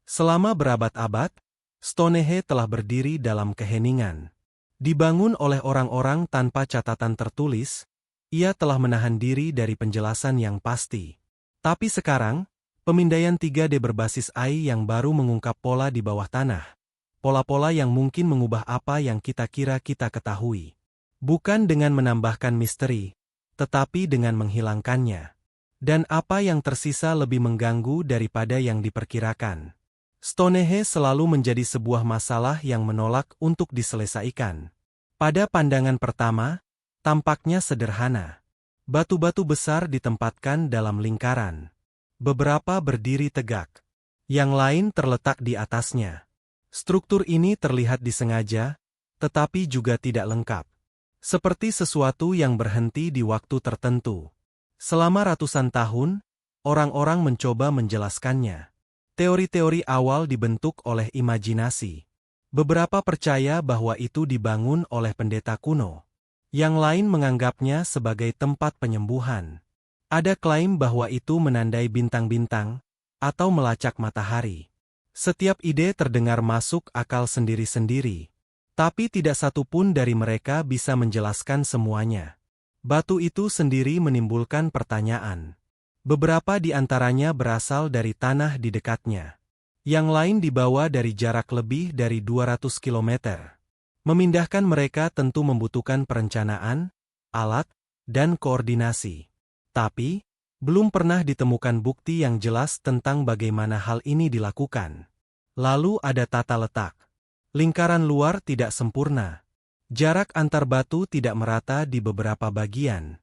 Selama berabad-abad, Stonehenge telah berdiri dalam keheningan. Dibangun oleh orang-orang tanpa catatan tertulis, ia telah menahan diri dari penjelasan yang pasti. Tapi sekarang, pemindaian 3D berbasis AI yang baru mengungkap pola di bawah tanah. Pola-pola yang mungkin mengubah apa yang kita kira kita ketahui. Bukan dengan menambahkan misteri, tetapi dengan menghilangkannya. Dan apa yang tersisa lebih mengganggu daripada yang diperkirakan. Stonehenge selalu menjadi sebuah masalah yang menolak untuk diselesaikan. Pada pandangan pertama, tampaknya sederhana. Batu-batu besar ditempatkan dalam lingkaran. Beberapa berdiri tegak. Yang lain terletak di atasnya. Struktur ini terlihat disengaja, tetapi juga tidak lengkap. Seperti sesuatu yang berhenti di waktu tertentu. Selama ratusan tahun, orang-orang mencoba menjelaskannya. Teori-teori awal dibentuk oleh imajinasi. Beberapa percaya bahwa itu dibangun oleh pendeta kuno. Yang lain menganggapnya sebagai tempat penyembuhan. Ada klaim bahwa itu menandai bintang-bintang, atau melacak matahari. Setiap ide terdengar masuk akal sendiri-sendiri. Tapi tidak satu pun dari mereka bisa menjelaskan semuanya. Batu itu sendiri menimbulkan pertanyaan. Beberapa di antaranya berasal dari tanah di dekatnya. Yang lain dibawa dari jarak lebih dari 200 km. Memindahkan mereka tentu membutuhkan perencanaan, alat, dan koordinasi. Tapi, belum pernah ditemukan bukti yang jelas tentang bagaimana hal ini dilakukan. Lalu ada tata letak. Lingkaran luar tidak sempurna. Jarak antar batu tidak merata di beberapa bagian.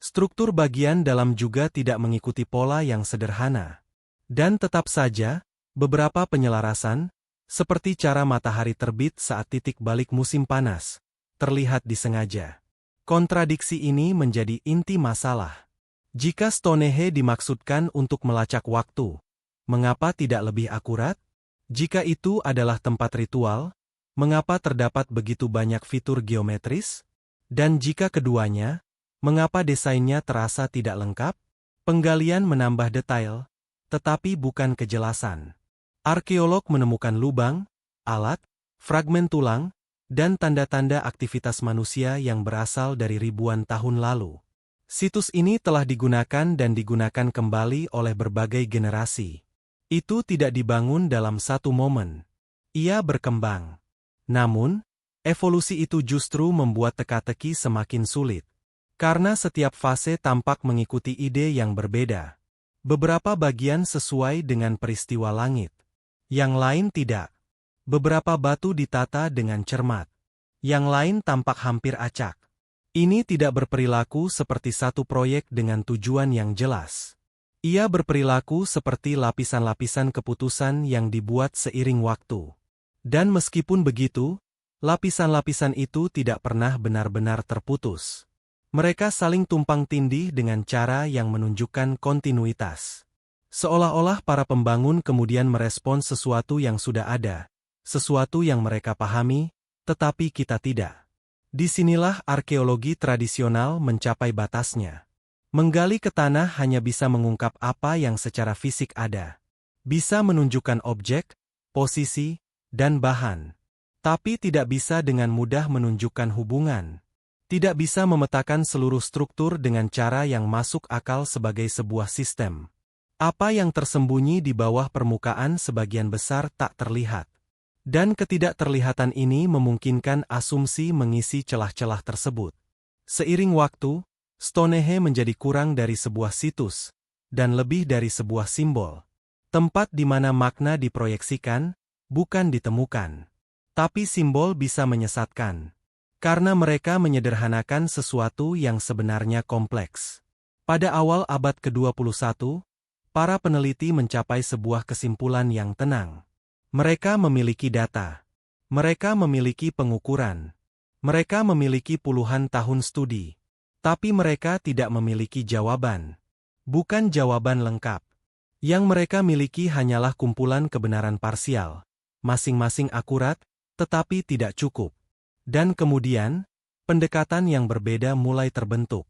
Struktur bagian dalam juga tidak mengikuti pola yang sederhana. Dan tetap saja, beberapa penyelarasan, seperti cara matahari terbit saat titik balik musim panas, terlihat disengaja. Kontradiksi ini menjadi inti masalah. Jika Stonehenge dimaksudkan untuk melacak waktu, mengapa tidak lebih akurat? Jika itu adalah tempat ritual, mengapa terdapat begitu banyak fitur geometris? Dan jika keduanya, mengapa desainnya terasa tidak lengkap? Penggalian menambah detail, tetapi bukan kejelasan. Arkeolog menemukan lubang, alat, fragmen tulang, dan tanda-tanda aktivitas manusia yang berasal dari ribuan tahun lalu. Situs ini telah digunakan dan digunakan kembali oleh berbagai generasi. Itu tidak dibangun dalam satu momen. Ia berkembang. Namun, evolusi itu justru membuat teka-teki semakin sulit. Karena setiap fase tampak mengikuti ide yang berbeda. Beberapa bagian sesuai dengan peristiwa langit. Yang lain tidak. Beberapa batu ditata dengan cermat. Yang lain tampak hampir acak. Ini tidak berperilaku seperti satu proyek dengan tujuan yang jelas. Ia berperilaku seperti lapisan-lapisan keputusan yang dibuat seiring waktu. Dan meskipun begitu, lapisan-lapisan itu tidak pernah benar-benar terputus. Mereka saling tumpang tindih dengan cara yang menunjukkan kontinuitas. Seolah-olah para pembangun kemudian merespons sesuatu yang sudah ada, sesuatu yang mereka pahami, tetapi kita tidak. Disinilah arkeologi tradisional mencapai batasnya. Menggali ke tanah hanya bisa mengungkap apa yang secara fisik ada. Bisa menunjukkan objek, posisi, dan bahan. Tapi tidak bisa dengan mudah menunjukkan hubungan. Tidak bisa memetakan seluruh struktur dengan cara yang masuk akal sebagai sebuah sistem. Apa yang tersembunyi di bawah permukaan sebagian besar tak terlihat. Dan ketidakterlihatan ini memungkinkan asumsi mengisi celah-celah tersebut. Seiring waktu, Stonehenge menjadi kurang dari sebuah situs, dan lebih dari sebuah simbol. Tempat di mana makna diproyeksikan, bukan ditemukan. Tapi simbol bisa menyesatkan. Karena mereka menyederhanakan sesuatu yang sebenarnya kompleks. Pada awal abad ke-21, para peneliti mencapai sebuah kesimpulan yang tenang. Mereka memiliki data. Mereka memiliki pengukuran. Mereka memiliki puluhan tahun studi. Tapi mereka tidak memiliki jawaban. Bukan jawaban lengkap. Yang mereka miliki hanyalah kumpulan kebenaran parsial. Masing-masing akurat, tetapi tidak cukup. Dan kemudian, pendekatan yang berbeda mulai terbentuk.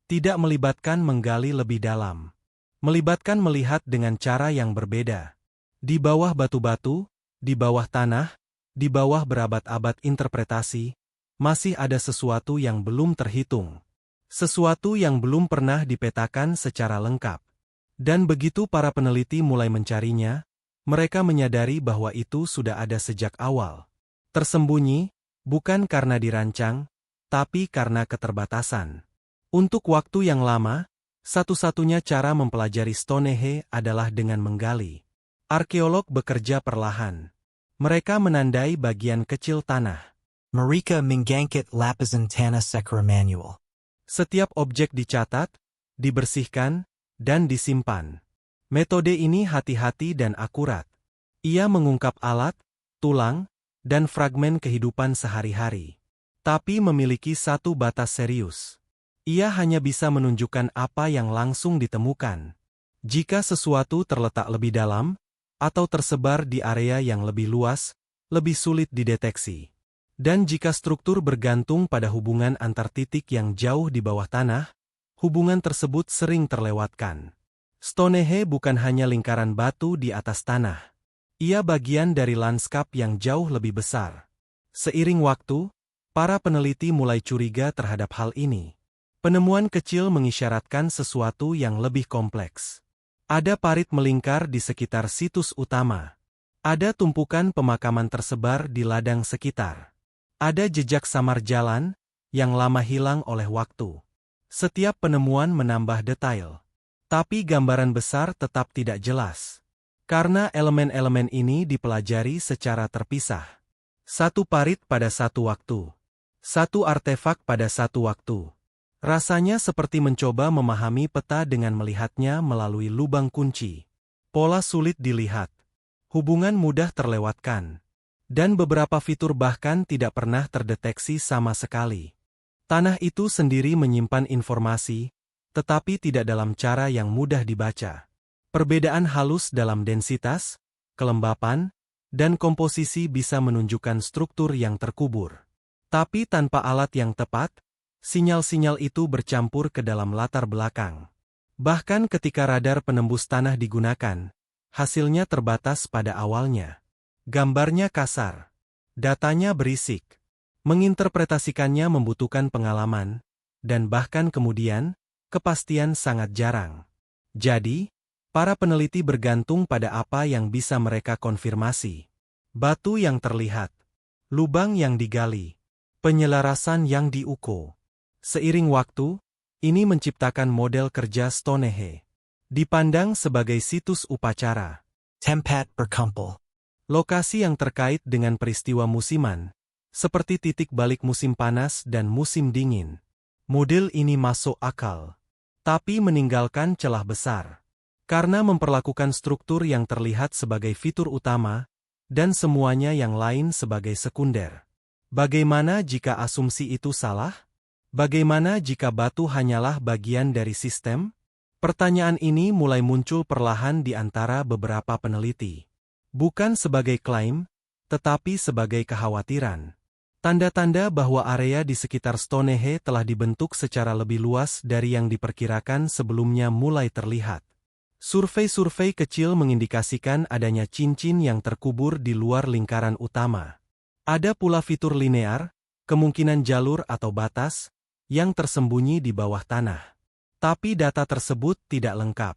Tidak melibatkan menggali lebih dalam. Melibatkan melihat dengan cara yang berbeda. Di bawah batu-batu, di bawah tanah, di bawah berabad-abad interpretasi, masih ada sesuatu yang belum terhitung. Sesuatu yang belum pernah dipetakan secara lengkap. Dan begitu para peneliti mulai mencarinya, mereka menyadari bahwa itu sudah ada sejak awal. Tersembunyi, bukan karena dirancang, tapi karena keterbatasan. Untuk waktu yang lama, satu-satunya cara mempelajari Stonehenge adalah dengan menggali. Arkeolog bekerja perlahan. Mereka menandai bagian kecil tanah. Marika Mingangkit Lapizan Tanah Sekra Manual. Setiap objek dicatat, dibersihkan, dan disimpan. Metode ini hati-hati dan akurat. Ia mengungkap alat, tulang, dan fragmen kehidupan sehari-hari. Tapi memiliki satu batas serius. Ia hanya bisa menunjukkan apa yang langsung ditemukan. Jika sesuatu terletak lebih dalam, atau tersebar di area yang lebih luas, lebih sulit dideteksi. Dan jika struktur bergantung pada hubungan antar titik yang jauh di bawah tanah, hubungan tersebut sering terlewatkan. Stonehenge bukan hanya lingkaran batu di atas tanah. Ia bagian dari lanskap yang jauh lebih besar. Seiring waktu, para peneliti mulai curiga terhadap hal ini. Penemuan kecil mengisyaratkan sesuatu yang lebih kompleks. Ada parit melingkar di sekitar situs utama. Ada tumpukan pemakaman tersebar di ladang sekitar. Ada jejak samar jalan, yang lama hilang oleh waktu. Setiap penemuan menambah detail. Tapi gambaran besar tetap tidak jelas. Karena elemen-elemen ini dipelajari secara terpisah. Satu parit pada satu waktu. Satu artefak pada satu waktu. Rasanya seperti mencoba memahami peta dengan melihatnya melalui lubang kunci. Pola sulit dilihat. Hubungan mudah terlewatkan. Dan beberapa fitur bahkan tidak pernah terdeteksi sama sekali. Tanah itu sendiri menyimpan informasi, tetapi tidak dalam cara yang mudah dibaca. Perbedaan halus dalam densitas, kelembapan, dan komposisi bisa menunjukkan struktur yang terkubur. Tapi tanpa alat yang tepat, sinyal-sinyal itu bercampur ke dalam latar belakang. Bahkan ketika radar penembus tanah digunakan, hasilnya terbatas pada awalnya. Gambarnya kasar. Datanya berisik. Menginterpretasikannya membutuhkan pengalaman, dan bahkan kemudian, kepastian sangat jarang. Jadi, para peneliti bergantung pada apa yang bisa mereka konfirmasi. Batu yang terlihat. Lubang yang digali. Penyelarasan yang diukur. Seiring waktu, ini menciptakan model kerja Stonehenge. Dipandang sebagai situs upacara. Tempat berkumpul. Lokasi yang terkait dengan peristiwa musiman, seperti titik balik musim panas dan musim dingin. Model ini masuk akal. Tapi meninggalkan celah besar. Karena memperlakukan struktur yang terlihat sebagai fitur utama, dan semuanya yang lain sebagai sekunder. Bagaimana jika asumsi itu salah? Bagaimana jika batu hanyalah bagian dari sistem? Pertanyaan ini mulai muncul perlahan di antara beberapa peneliti. Bukan sebagai klaim, tetapi sebagai kekhawatiran. Tanda-tanda bahwa area di sekitar Stonehenge telah dibentuk secara lebih luas dari yang diperkirakan sebelumnya mulai terlihat. Survei-survei kecil mengindikasikan adanya cincin yang terkubur di luar lingkaran utama. Ada pula fitur linear, kemungkinan jalur atau batas, yang tersembunyi di bawah tanah. Tapi data tersebut tidak lengkap.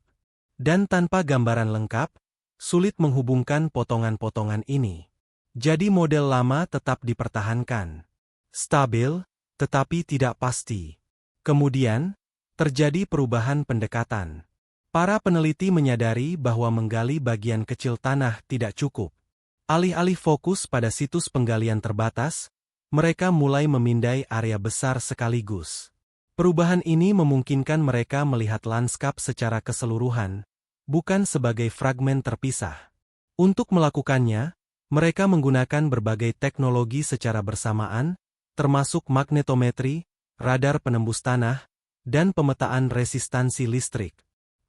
Dan tanpa gambaran lengkap, sulit menghubungkan potongan-potongan ini. Jadi model lama tetap dipertahankan. Stabil, tetapi tidak pasti. Kemudian, terjadi perubahan pendekatan. Para peneliti menyadari bahwa menggali bagian kecil tanah tidak cukup. Alih-alih fokus pada situs penggalian terbatas, mereka mulai memindai area besar sekaligus. Perubahan ini memungkinkan mereka melihat lanskap secara keseluruhan, bukan sebagai fragmen terpisah. Untuk melakukannya, mereka menggunakan berbagai teknologi secara bersamaan, termasuk magnetometri, radar penembus tanah, dan pemetaan resistansi listrik.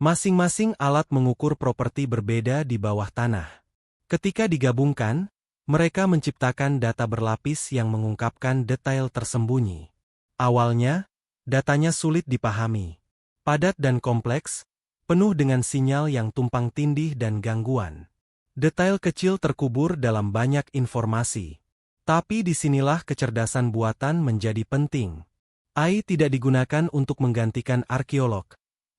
Masing-masing alat mengukur properti berbeda di bawah tanah. Ketika digabungkan, mereka menciptakan data berlapis yang mengungkapkan detail tersembunyi. Awalnya, datanya sulit dipahami. Padat dan kompleks, penuh dengan sinyal yang tumpang tindih dan gangguan. Detail kecil terkubur dalam banyak informasi. Tapi disinilah kecerdasan buatan menjadi penting. AI tidak digunakan untuk menggantikan arkeolog,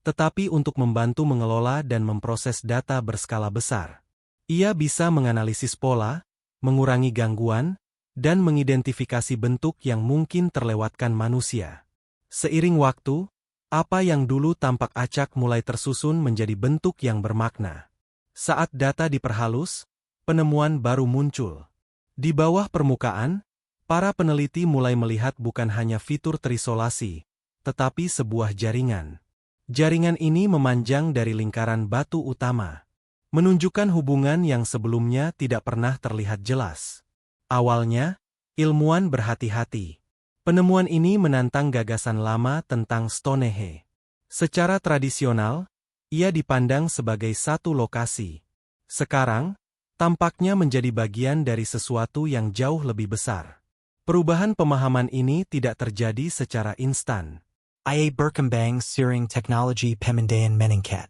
tetapi untuk membantu mengelola dan memproses data berskala besar. Ia bisa menganalisis pola, mengurangi gangguan, dan mengidentifikasi bentuk yang mungkin terlewatkan manusia. Seiring waktu, apa yang dulu tampak acak mulai tersusun menjadi bentuk yang bermakna. Saat data diperhalus, penemuan baru muncul. Di bawah permukaan, para peneliti mulai melihat bukan hanya fitur terisolasi, tetapi sebuah jaringan. Jaringan ini memanjang dari lingkaran batu utama, menunjukkan hubungan yang sebelumnya tidak pernah terlihat jelas. Awalnya, ilmuwan berhati-hati. Penemuan ini menantang gagasan lama tentang Stonehenge. Secara tradisional, ia dipandang sebagai satu lokasi. Sekarang, tampaknya menjadi bagian dari sesuatu yang jauh lebih besar. Perubahan pemahaman ini tidak terjadi secara instan. IA berkembang seiring teknologi pemindaian meningkat.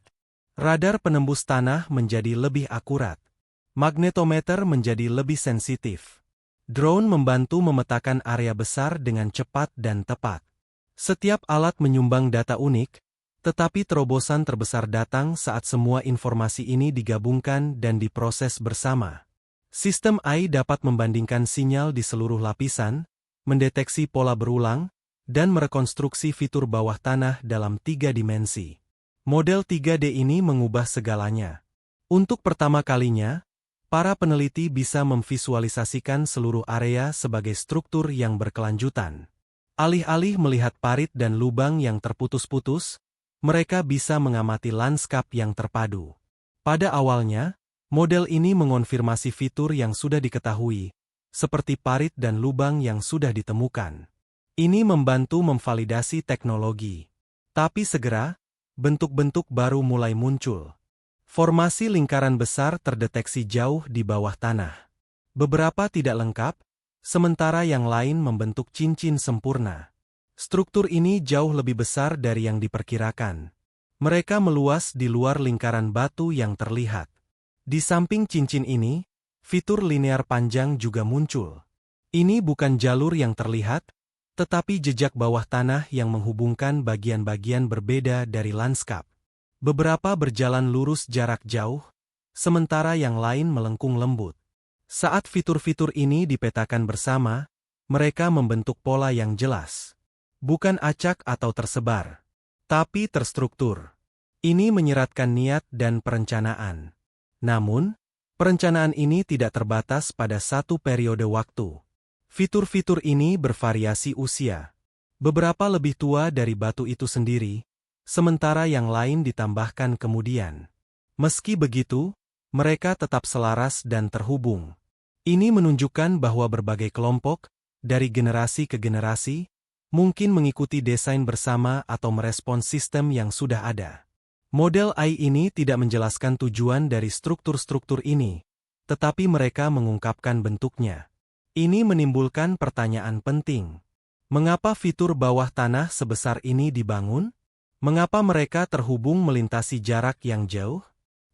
Radar penembus tanah menjadi lebih akurat. Magnetometer menjadi lebih sensitif. Drone membantu memetakan area besar dengan cepat dan tepat. Setiap alat menyumbang data unik, tetapi terobosan terbesar datang saat semua informasi ini digabungkan dan diproses bersama. Sistem AI dapat membandingkan sinyal di seluruh lapisan, mendeteksi pola berulang, dan merekonstruksi fitur bawah tanah dalam 3 dimensi. Model 3D ini mengubah segalanya. Untuk pertama kalinya, para peneliti bisa memvisualisasikan seluruh area sebagai struktur yang berkelanjutan. Alih-alih melihat parit dan lubang yang terputus-putus, mereka bisa mengamati lanskap yang terpadu. Pada awalnya, model ini mengonfirmasi fitur yang sudah diketahui, seperti parit dan lubang yang sudah ditemukan. Ini membantu memvalidasi teknologi. Tapi segera, bentuk-bentuk baru mulai muncul. Formasi lingkaran besar terdeteksi jauh di bawah tanah. Beberapa tidak lengkap, sementara yang lain membentuk cincin sempurna. Struktur ini jauh lebih besar dari yang diperkirakan. Mereka meluas di luar lingkaran batu yang terlihat. Di samping cincin ini, fitur linear panjang juga muncul. Ini bukan jalur yang terlihat, tetapi jejak bawah tanah yang menghubungkan bagian-bagian berbeda dari lanskap. Beberapa berjalan lurus jarak jauh, sementara yang lain melengkung lembut. Saat fitur-fitur ini dipetakan bersama, mereka membentuk pola yang jelas. Bukan acak atau tersebar, tapi terstruktur. Ini menyeratkan niat dan perencanaan. Namun, perencanaan ini tidak terbatas pada satu periode waktu. Fitur-fitur ini bervariasi usia. Beberapa lebih tua dari batu itu sendiri, sementara yang lain ditambahkan kemudian. Meski begitu, mereka tetap selaras dan terhubung. Ini menunjukkan bahwa berbagai kelompok, dari generasi ke generasi, mungkin mengikuti desain bersama atau merespons sistem yang sudah ada. Model AI ini tidak menjelaskan tujuan dari struktur-struktur ini, tetapi mereka mengungkapkan bentuknya. Ini menimbulkan pertanyaan penting. Mengapa fitur bawah tanah sebesar ini dibangun? Mengapa mereka terhubung melintasi jarak yang jauh?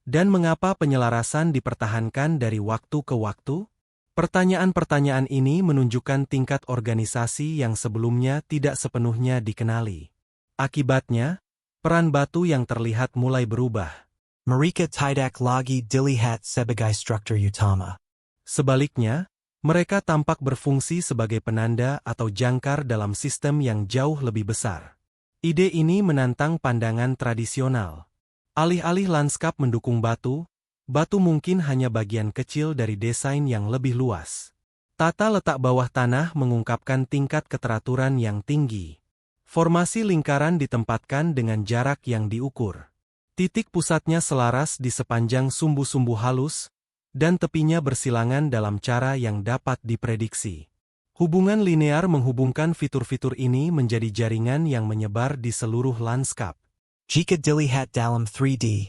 Dan mengapa penyelarasan dipertahankan dari waktu ke waktu? Pertanyaan-pertanyaan ini menunjukkan tingkat organisasi yang sebelumnya tidak sepenuhnya dikenali. Akibatnya, peran batu yang terlihat mulai berubah. Mereka tidak lagi dilihat sebagai struktur utama. Sebaliknya, mereka tampak berfungsi sebagai penanda atau jangkar dalam sistem yang jauh lebih besar. Ide ini menantang pandangan tradisional. Alih-alih lanskap mendukung batu, batu mungkin hanya bagian kecil dari desain yang lebih luas. Tata letak bawah tanah mengungkapkan tingkat keteraturan yang tinggi. Formasi lingkaran ditempatkan dengan jarak yang diukur. Titik pusatnya selaras di sepanjang sumbu-sumbu halus, dan tepinya bersilangan dalam cara yang dapat diprediksi. Hubungan linear menghubungkan fitur-fitur ini menjadi jaringan yang menyebar di seluruh lanskap. Jika dilihat dalam 3D,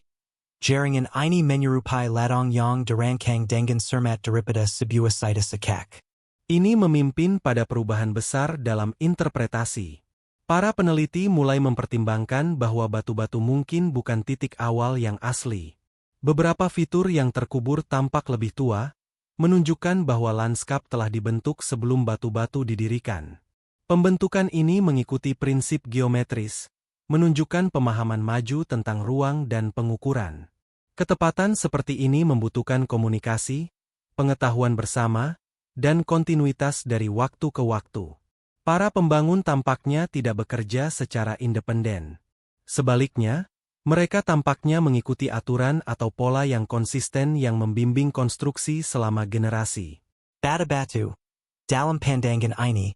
jaringan ini menyerupai ladang yang dirancang dengan cermat daripada sebuah site sekak. Ini memimpin pada perubahan besar dalam interpretasi. Para peneliti mulai mempertimbangkan bahwa batu-batu mungkin bukan titik awal yang asli. Beberapa fitur yang terkubur tampak lebih tua, menunjukkan bahwa lanskap telah dibentuk sebelum batu-batu didirikan. Pembentukan ini mengikuti prinsip geometris, menunjukkan pemahaman maju tentang ruang dan pengukuran. Ketepatan seperti ini membutuhkan komunikasi, pengetahuan bersama, dan kontinuitas dari waktu ke waktu. Para pembangun tampaknya tidak bekerja secara independen. Sebaliknya, mereka tampaknya mengikuti aturan atau pola yang konsisten yang membimbing konstruksi selama generasi. Batu, dalam pandangan ini,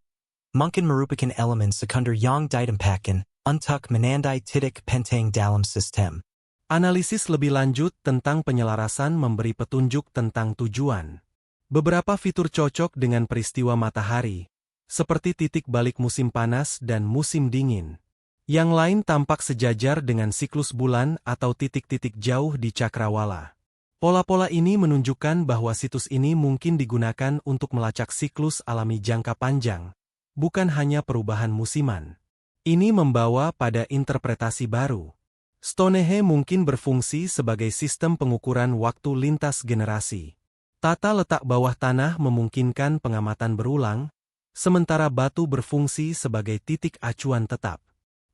mungkin merupakan elemen sekunder yang ditempakan untuk menandai titik penting dalam sistem. Analisis lebih lanjut tentang penyelarasan memberi petunjuk tentang tujuan. Beberapa fitur cocok dengan peristiwa matahari, seperti titik balik musim panas dan musim dingin. Yang lain tampak sejajar dengan siklus bulan atau titik-titik jauh di cakrawala. Pola-pola ini menunjukkan bahwa situs ini mungkin digunakan untuk melacak siklus alami jangka panjang, bukan hanya perubahan musiman. Ini membawa pada interpretasi baru. Stonehenge mungkin berfungsi sebagai sistem pengukuran waktu lintas generasi. Tata letak bawah tanah memungkinkan pengamatan berulang, sementara batu berfungsi sebagai titik acuan tetap.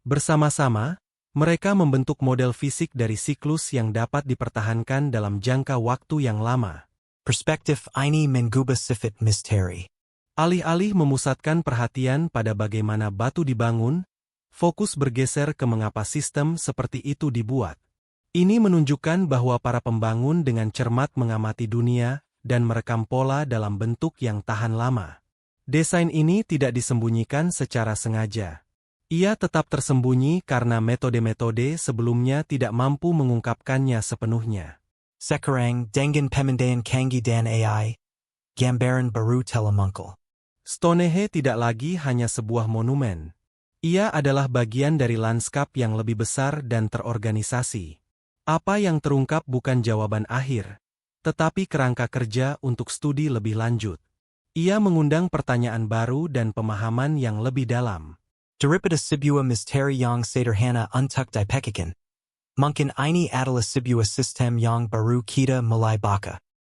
Bersama-sama, mereka membentuk model fisik dari siklus yang dapat dipertahankan dalam jangka waktu yang lama. Perspektif ini mengubah sifat misteri. Alih-alih memusatkan perhatian pada bagaimana batu dibangun, fokus bergeser ke mengapa sistem seperti itu dibuat. Ini menunjukkan bahwa para pembangun dengan cermat mengamati dunia dan merekam pola dalam bentuk yang tahan lama. Desain ini tidak disembunyikan secara sengaja. Ia tetap tersembunyi karena metode-metode sebelumnya tidak mampu mengungkapkannya sepenuhnya. Sekarang dengan pemindahan canggih dan AI, gambaran baru telah muncul. Stonehenge tidak lagi hanya sebuah monumen. Ia adalah bagian dari lanskap yang lebih besar dan terorganisasi. Apa yang terungkap bukan jawaban akhir, tetapi kerangka kerja untuk studi lebih lanjut. Ia mengundang pertanyaan baru dan pemahaman yang lebih dalam. Daripada sebuah misteri yang sederhana untuk dipecakan, mungkin ini adalah sebuah sistem yang baru kita mulai baca.